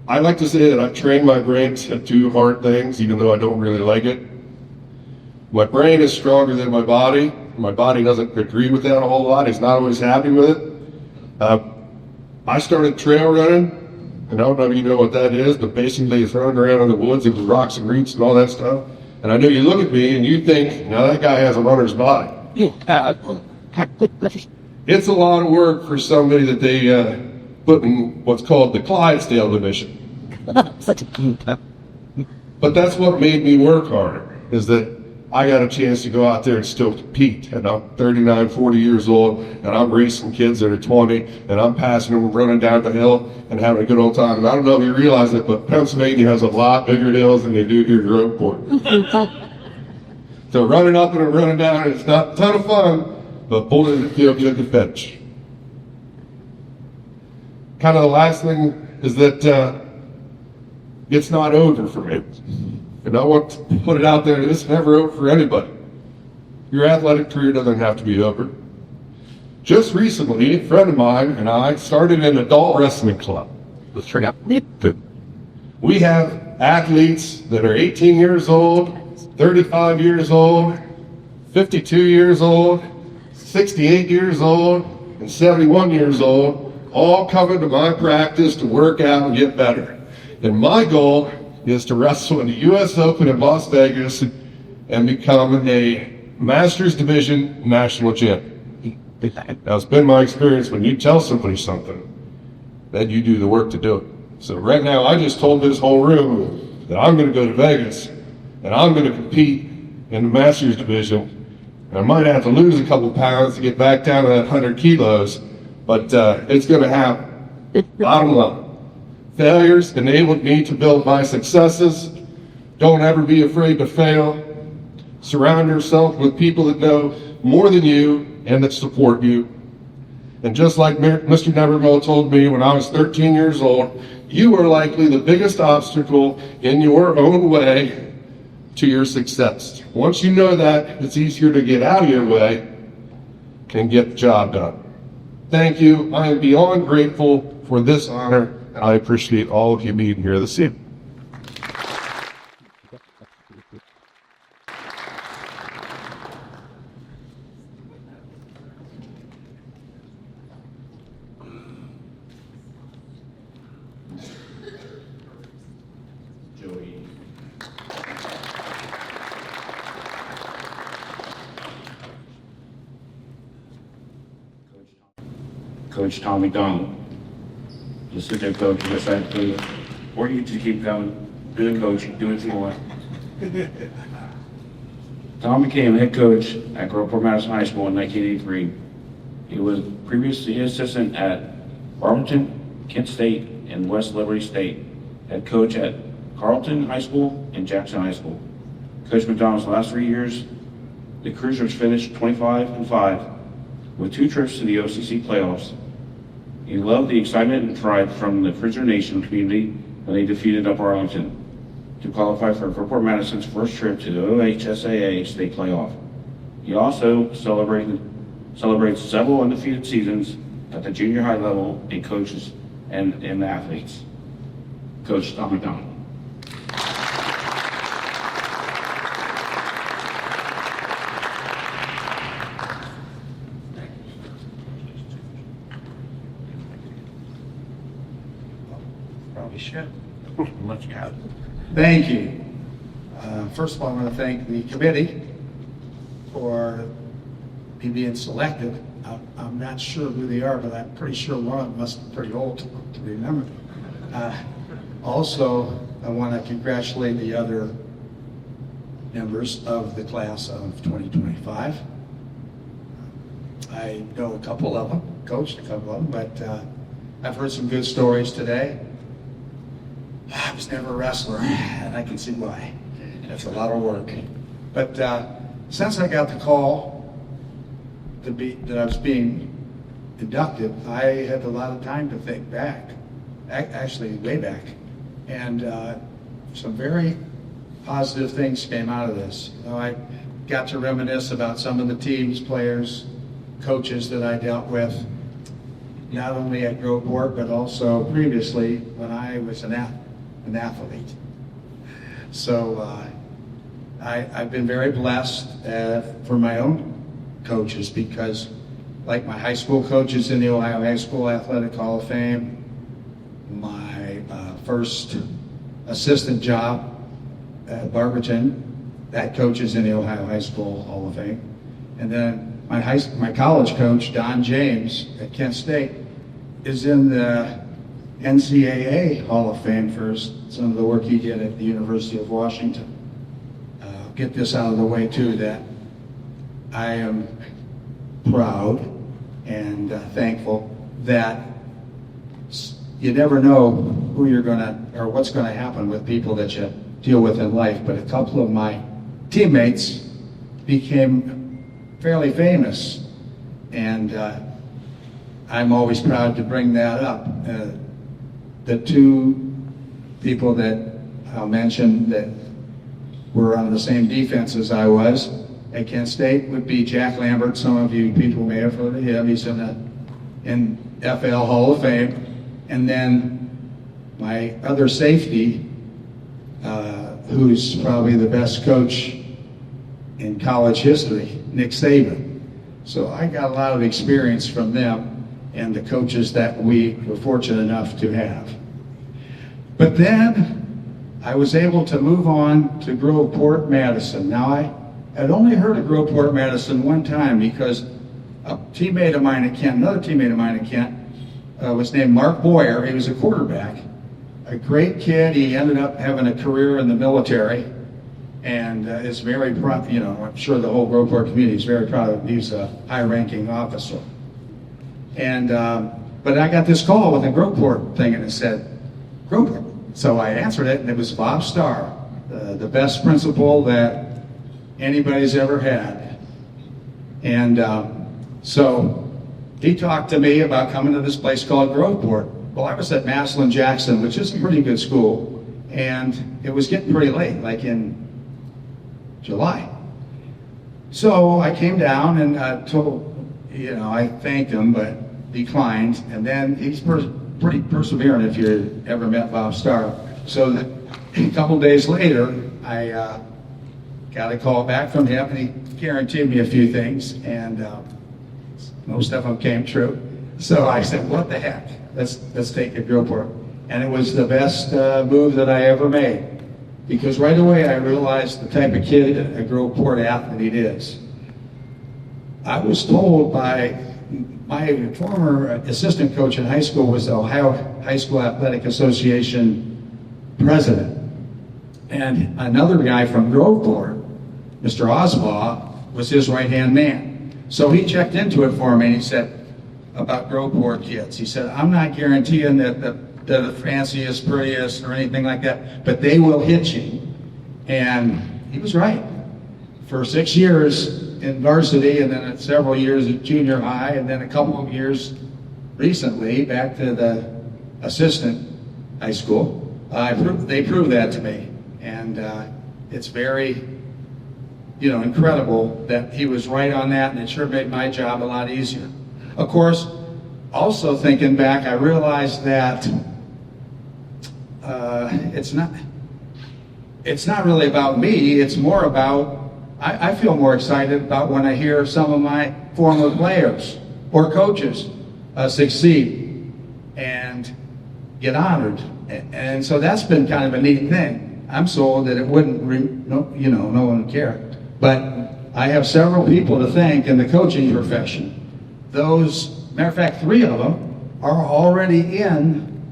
I like to say that I've trained my brain to do hard things, even though I don't really like it. My brain is stronger than my body. My body doesn't agree with that a whole lot. It's not always happy with it. I started trail running, and I don't know if you know what that is, but basically it's running around in the woods with rocks and roots and all that stuff. And I know you look at me and you think, now that guy has a runner's body. It's a lot of work for somebody that they put in what's called the Clydesdale division. But that's what made me work harder, is that I got a chance to go out there and still compete. And I'm 39, 40 years old, and I'm racing kids that are 20, and I'm passing them, running down the hill, and having a good old time. And I don't know if you realize it, but Pennsylvania has a lot bigger hills than they do here in Groveport. So running up and running down, it's not a ton of fun, but pulling the field good to finish. Kind of the last thing is that it's not over for me. And I want to put it out there, it's never over for anybody. Your athletic career doesn't have to be over. Just recently, a friend of mine and I started an adult wrestling club. We have athletes that are 18 years old, 35 years old, 52 years old, 68 years old, and 71 years old, all coming to my practice to work out and get better. And my goal is to wrestle in the U.S. Open in Las Vegas and become a Masters Division national champion. Now, it's been my experience when you tell somebody something, then you do the work to do it. So right now, I just told this whole room that I'm going to go to Vegas and I'm going to compete in the Masters Division. And I might have to lose a couple pounds to get back down to that 100 kilos, but it's going to happen. Bottom line. Failures enabled me to build my successes. Don't ever be afraid to fail. Surround yourself with people that know more than you and that support you. And just like Mr. Nevermore told me when I was 13 years old, you are likely the biggest obstacle in your own way to your success. Once you know that, it's easier to get out of your way and get the job done. Thank you. I am beyond grateful for this honor. I appreciate all of you being here this evening. Coach Tom McDonald. Just sit there, coach, just like, or you just keep going, doing coaching, doing what you want. Tom became head coach at Groveport Madison High School in 1983. He was previously assistant at Farmington, Kent State, and West Liberty State. Head coach at Carleton High School and Jackson High School. Coach McDonald's last 3 years, the Cruisers finished 25-5 with 2 trips to the OCC playoffs. He loved the excitement and pride from the Cruiser Nation community when they defeated Upper Arlington to qualify for Groveport Madison's first trip to the OHSAA state playoff. He also celebrates several undefeated seasons at the junior high level in coaches and in the athletes. Coach Tom McDonald. Probably should. Let you have it. Thank you. First of all, I want to thank the committee for me being selected. I'm not sure who they are, but I'm pretty sure one of them must be pretty old to remember. Also, I want to congratulate the other members of the class of 2025. I know a couple of them, coached a couple of them, but I've heard some good stories today. I was never a wrestler, and I can see why. That's a lot of work. But since I got the call that I was being inducted, I had a lot of time to think back, actually way back. And some very positive things came out of this. You know, I got to reminisce about some of the teams, players, coaches that I dealt with, not only at Groveport, but also previously when I was an athlete. So I've been very blessed for my own coaches, because like my high school coaches in the Ohio High School Athletic Hall of Fame, my first assistant job at Barberton, that coach is in the Ohio High School Hall of Fame. And then my college coach, Don James at Kent State, is in the NCAA Hall of Fame for some of the work he did at the University of Washington. Get this out of the way too, that I am proud and thankful that you never know who you're gonna, or what's gonna happen with people that you deal with in life, but a couple of my teammates became fairly famous, and I'm always proud to bring that up. The 2 people that I'll mention that were on the same defense as I was at Kent State would be Jack Lambert. Some of you people may have heard of him. He's in the NFL Hall of Fame. And then my other safety, who's probably the best coach in college history, Nick Saban. So I got a lot of experience from them and the coaches that we were fortunate enough to have. But then I was able to move on to Groveport Madison. Now I had only heard of Groveport Madison one time, because a teammate of mine at Kent, another teammate of mine at Kent, was named Mark Boyer. He was a quarterback, a great kid. He ended up having a career in the military, and is very proud. You know, I'm sure the whole Groveport community is very proud of him. He's a high-ranking officer. And but I got this call with the Groveport thing, and it said Groveport. So I answered it, and it was Bob Starr, the best principal that anybody's ever had. And so he talked to me about coming to this place called Groveport. Well, I was at Massillon Jackson, which is a pretty good school, and it was getting pretty late, like in July. So I came down and I thanked him, but declined. And then he's pretty perseverant if you ever met Bob Starr. So a couple days later, I got a call back from him, and he guaranteed me a few things, and most of them came true. So I said, what the heck? Let's take it Groveport. And it was the best move that I ever made, because right away I realized the type of kid a Groveport athlete is. I was told by my former assistant coach in high school, was the Ohio High School Athletic Association president. And another guy from Groveport, Mr. Osbaugh, was his right-hand man. So he checked into it for me and he said about Groveport kids. He said, I'm not guaranteeing that the fanciest, prettiest, or anything like that, but they will hit you. And he was right. For 6 years in varsity, and then several years at junior high, and then a couple of years recently back to the assistant high school, they proved that to me. And it's very, incredible that he was right on that, and it sure made my job a lot easier. Of course, also thinking back, I realized that it's not really about me, it's more about, I feel more excited about when I hear some of my former players or coaches succeed and get honored. And so that's been kind of a neat thing. I'm sold that it wouldn't, no one would care. But I have several people to thank in the coaching profession. Matter of fact, 3 of them are already in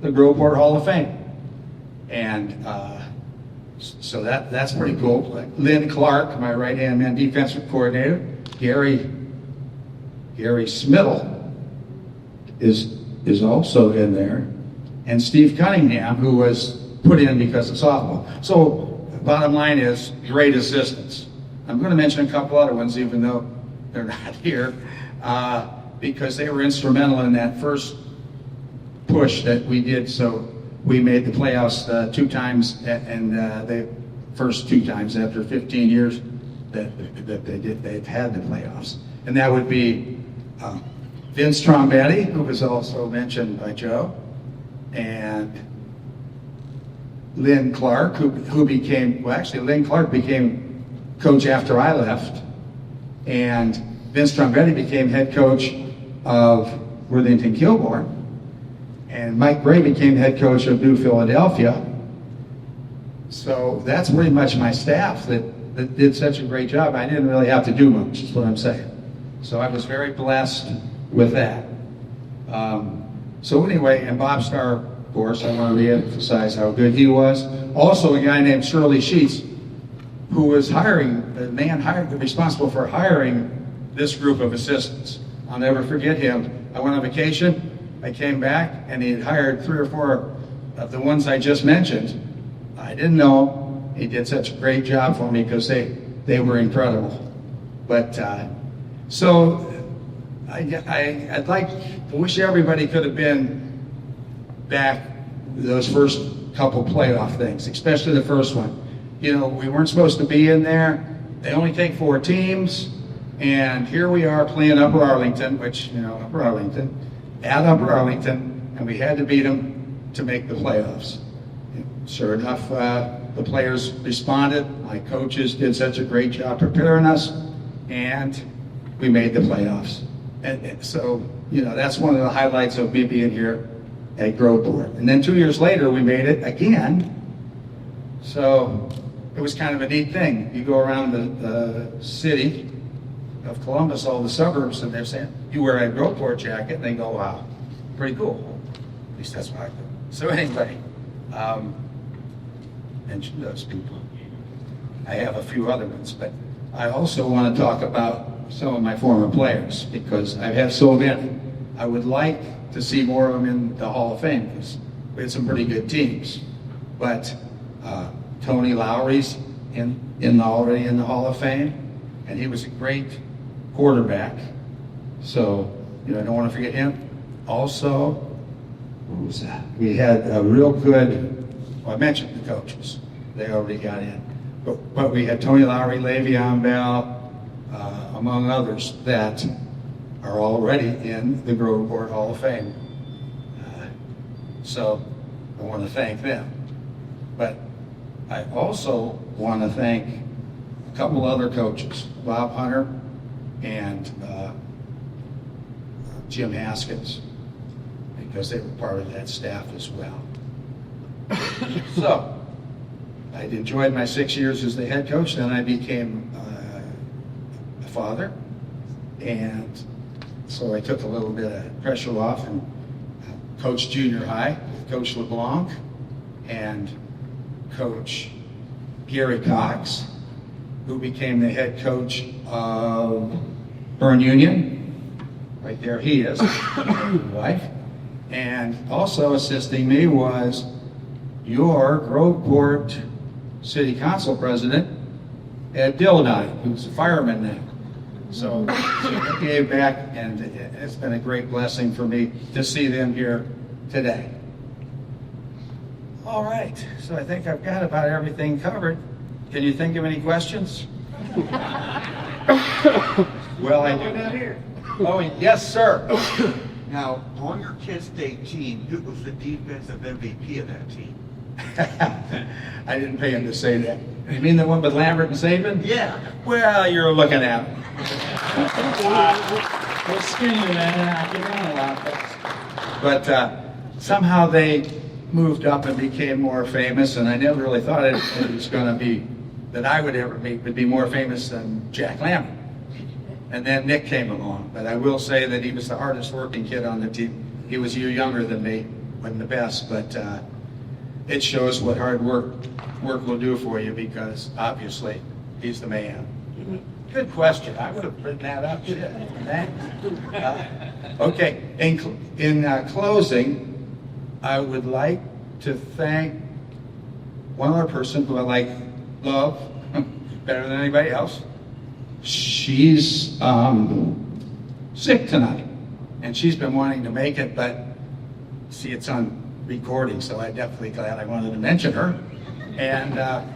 the Groveport Hall of Fame. And so that's pretty cool. Like Lynn Clark, my right-hand man defensive coordinator. Gary Smittle is also in there. And Steve Cunningham, who was put in because of softball. So bottom line is great assistants. I'm going to mention a couple other ones, even though they're not here, because they were instrumental in that first push that we did. So we made the playoffs 2 times, and the first 2 times after 15 years that they've had the playoffs. And that would be Vince Trombetti, who was also mentioned by Joe, and Lynn Clark, who became, Lynn Clark became coach after I left, and Vince Trombetti became head coach of Worthington Kilbourne, and Mike Gray became head coach of New Philadelphia. So that's pretty much my staff that did such a great job. I didn't really have to do much, is what I'm saying. So I was very blessed with that. So anyway, and Bob Starr, of course, I want to re-emphasize how good he was. Also a guy named Shirley Sheets, who was responsible for hiring this group of assistants. I'll never forget him. I went on vacation, I came back, and he had hired 3 or 4 of the ones I just mentioned. I didn't know he did such a great job for me because they were incredible. But so I wish everybody could have been back those first couple playoff things, especially the first one. We weren't supposed to be in there. They only take 4 teams, and here we are playing Upper Arlington, at Upper Arlington, and we had to beat them to make the playoffs. Sure enough, the players responded. My coaches did such a great job preparing us, and we made the playoffs. And so, that's one of the highlights of me being here at Groveport. And then 2 years later, we made it again. So it was kind of a neat thing. You go around the city of Columbus, all the suburbs, and they're saying, you wear a Groveport jacket, and they go, wow, pretty cool. At least that's what I do. So anyway, mention those people. I have a few other ones, but I also want to talk about some of my former players, because I've had so many. I would like to see more of them in the Hall of Fame, because we had some pretty good teams. But Tony Lowry's already in the Hall of Fame, and he was a great quarterback. So, I don't want to forget him. Also, who was that? We had a real good, I mentioned the coaches. They already got in. But we had Tony Lowry, Le'Veon Bell, among others, that are already in the Groveport Hall of Fame. So I want to thank them. But I also want to thank a couple other coaches, Bob Hunter and Jim Haskins, because they were part of that staff as well. So I enjoyed my 6 years as the head coach. Then I became a father, and so I took a little bit of pressure off and coached junior high with Coach LeBlanc and Coach Gary Cox, who became the head coach of Burn Union. Right there he is, wife. And also assisting me was your Groveport City Council President, Ed Dillonine, who's a fireman now. So they gave back, and it's been a great blessing for me to see them here today. All right, so I think I've got about everything covered. Can you think of any questions? Well, I do not hear. Oh, yes, sir. Now, on your Kent State team, who was the defensive MVP of that team? I didn't pay him to say that. You mean the one with Lambert and Saban? Yeah. Well, you're looking at him. We're skinny, man. I get around a lot. But somehow they moved up and became more famous, and I never really thought it was going to be, that I would ever be more famous than Jack Lambert. And then Nick came along, but I will say that he was the hardest working kid on the team. He was a year younger than me, wasn't the best, but it shows what hard work will do for you, because obviously he's the man. Good question. I would have written that up. Okay. In closing, I would like to thank one other person who I love better than anybody else. She's sick tonight, and she's been wanting to make it, but see, it's on recording, so I'm definitely glad I wanted to mention her. And a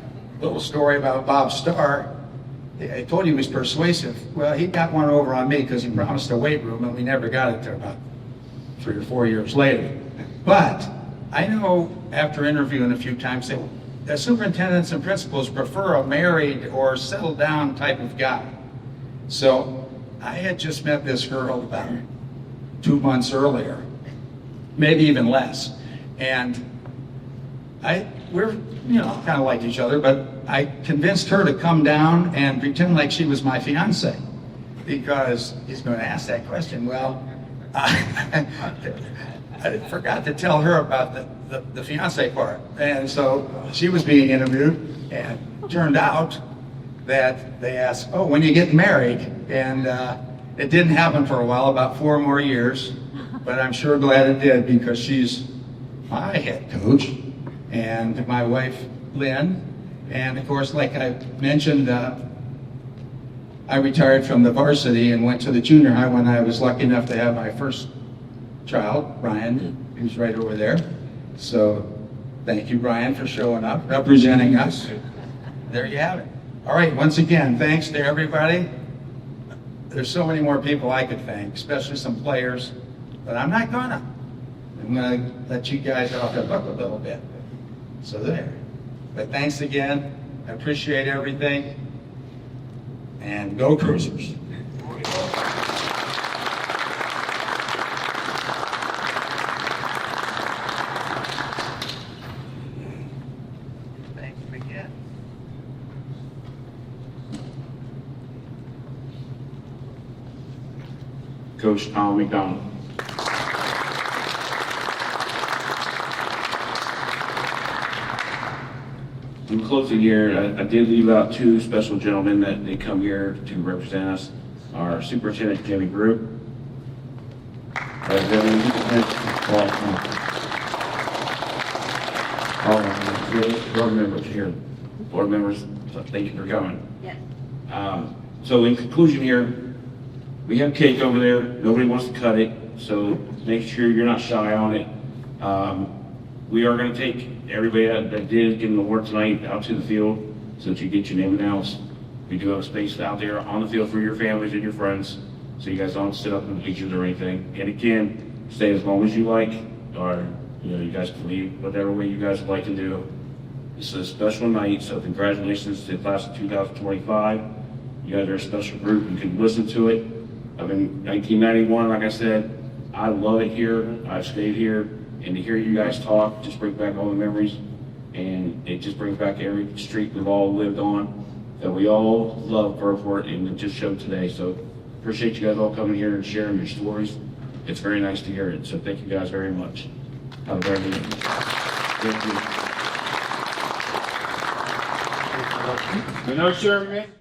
little story about Bob Starr. I told you he was persuasive. Well, he got one over on me because he promised a weight room, and we never got it till about 3 or 4 years later. But I know, after interviewing a few times, that the superintendents and principals prefer a married or settled down type of guy. So I had just met this girl about 2 months earlier, maybe even less. And we're, kind of like each other, but I convinced her to come down and pretend like she was my fiance, because he's going to ask that question. Well, I forgot to tell her about the fiance part. And so she was being interviewed, and it turned out that they asked, oh, when you get married? And it didn't happen for a while, about 4 more years, but I'm sure glad it did, because she's my head coach and my wife, Lynn. And of course, like I mentioned, I retired from the varsity and went to the junior high when I was lucky enough to have my first child, Brian, who's right over there. So thank you, Brian, for showing up, representing us. There you have it. All right, once again, thanks to everybody. There's so many more people I could thank, especially some players, but I'm not gonna. I'm gonna let you guys off the hook a little bit. So there. But thanks again. I appreciate everything. And go Cruisers. Thank you again. Coach Tom McDonald. In closing here, I did leave out 2 special gentlemen that they come here to represent us. Our Superintendent Jimmy Group, board members here. Board members, so thank you for coming. Yes. So in conclusion here, we have cake over there. Nobody wants to cut it, so make sure you're not shy on it. We are going to take everybody that did get an award tonight out to the field so that you get your name announced. We do have a space out there on the field for your families and your friends, so you guys don't sit up in the bleachers or anything. And again, stay as long as you like, or you guys can leave whatever way you guys would like to do. This is a special night, so congratulations to the class of 2025. You guys are a special group. You can listen to it. I've been 1991, like I said. I love it here. I've stayed here. And to hear you guys talk just brings back all the memories, and it just brings back every street we've all lived on, that we all love Groveport, and it just showed today. So appreciate you guys all coming here and sharing your stories. It's very nice to hear it. So thank you guys very much. Have a very good evening. Thank you. No, sir, man.